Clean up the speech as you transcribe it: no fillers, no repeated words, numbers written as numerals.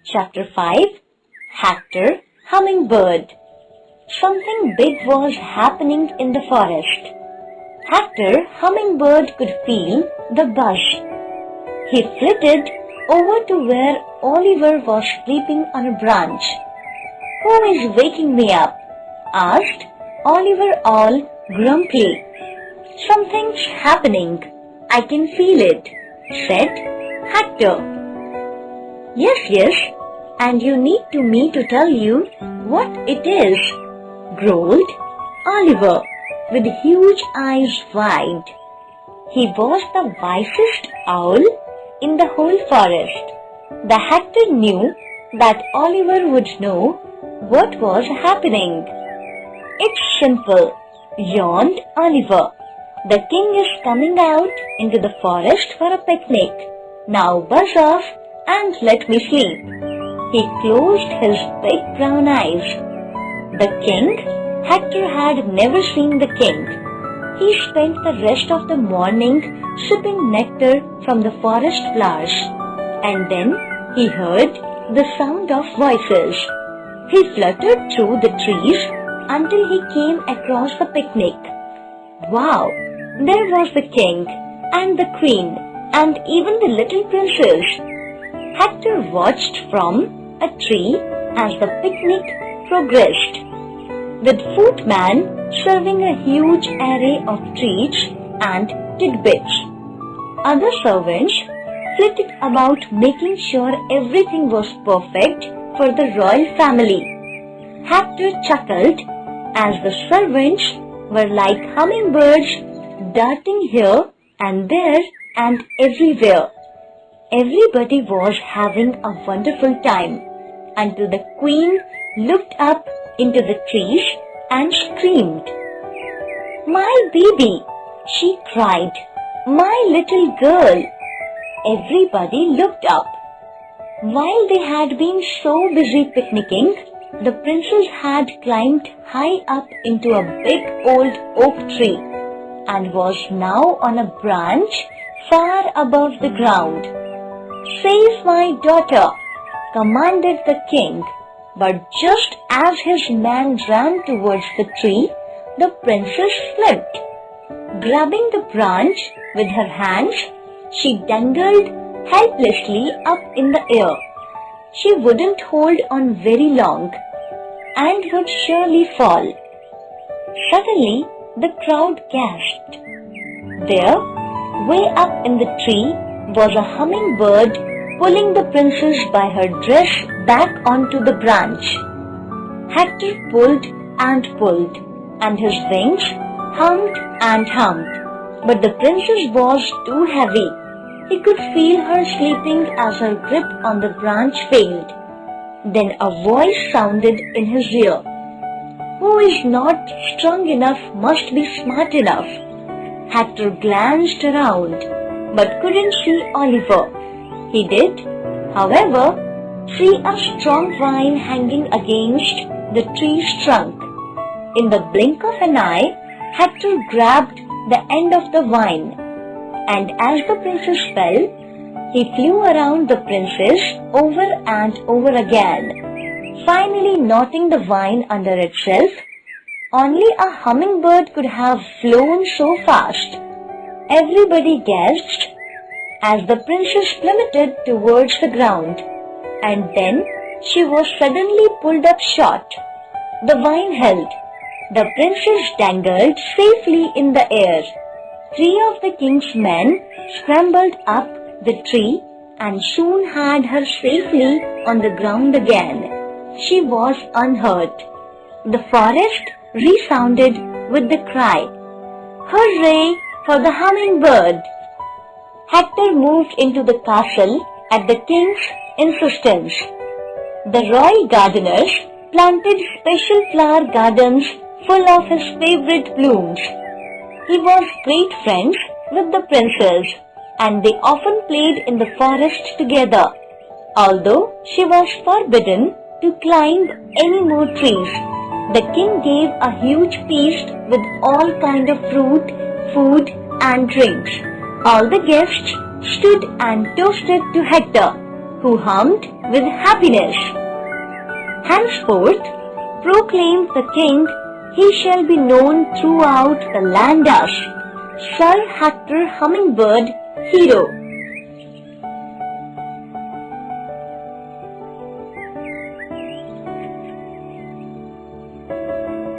Chapter 5 Hector, Hummingbird. Something big was happening in the forest. Hector, Hummingbird, could feel the buzz. He flitted over to where Oliver was sleeping on a branch. "Who is waking me up?" asked Oliver all grumpily. "Something's happening. I can feel it," said Hector. Yes, and you need me to tell you what it is," growled Oliver, with huge eyes wide. He was the wisest owl in the whole forest. The Hector knew that Oliver would know what was happening. "It's simple," yawned Oliver. "The king is coming out into the forest for a picnic. Now buzz off and let me sleep." He closed his big brown eyes. The king? Hector had never seen the king. He spent the rest of the morning sipping nectar from the forest flowers, and then he heard the sound of voices. He fluttered through the trees until he came across the picnic. Wow! There was the king and the queen and even the little princess. Hector watched from a tree as the picnic progressed, with footman serving a huge array of treats and tidbits. Other servants flitted about making sure everything was perfect for the royal family. Hector chuckled as the servants were like hummingbirds darting here and there and everywhere. Everybody was having a wonderful time until the queen looked up into the trees and screamed. "My baby!" she cried. "My little girl!" Everybody looked up. While they had been so busy picnicking, the princess had climbed high up into a big old oak tree and was now on a branch far above the ground. "Save my daughter!" commanded the king, but just as his man ran towards the tree, the princess slipped. Grabbing the branch with her hands, she dangled helplessly up in the air. She wouldn't hold on very long and would surely fall. Suddenly, the crowd gasped. There, way up in the tree, was a hummingbird pulling the princess by her dress back onto the branch. Hector pulled and pulled, and his wings hummed and hummed, but the princess was too heavy. He could feel her sleeping as her grip on the branch failed. Then a voice sounded in his ear. "Who is not strong enough must be smart enough." Hector glanced around, but couldn't see Oliver. He did, however, see a strong vine hanging against the tree's trunk. In the blink of an eye, Hector grabbed the end of the vine, and as the princess fell, he flew around the princess over and over again, finally knotting the vine under itself. Only a hummingbird could have flown so fast. Everybody gasped as the princess plummeted towards the ground, and then she was suddenly pulled up short. The vine held. The princess dangled safely in the air. 3 of the king's men scrambled up the tree and soon had her safely on the ground again. She was unhurt. The forest resounded with the cry, "Hooray for the hummingbird!" Hector moved into the castle at the king's insistence. The royal gardeners planted special flower gardens full of his favorite blooms. He was great friends with the princess, and they often played in the forest together, although she was forbidden to climb any more trees. The king gave a huge feast with all kinds of fruit, food, and drinks. All the guests stood and toasted to Hector. who hummed with happiness. Henceforth, proclaimed the king, he shall be known throughout the land as Sir Hector Hummingbird, hero.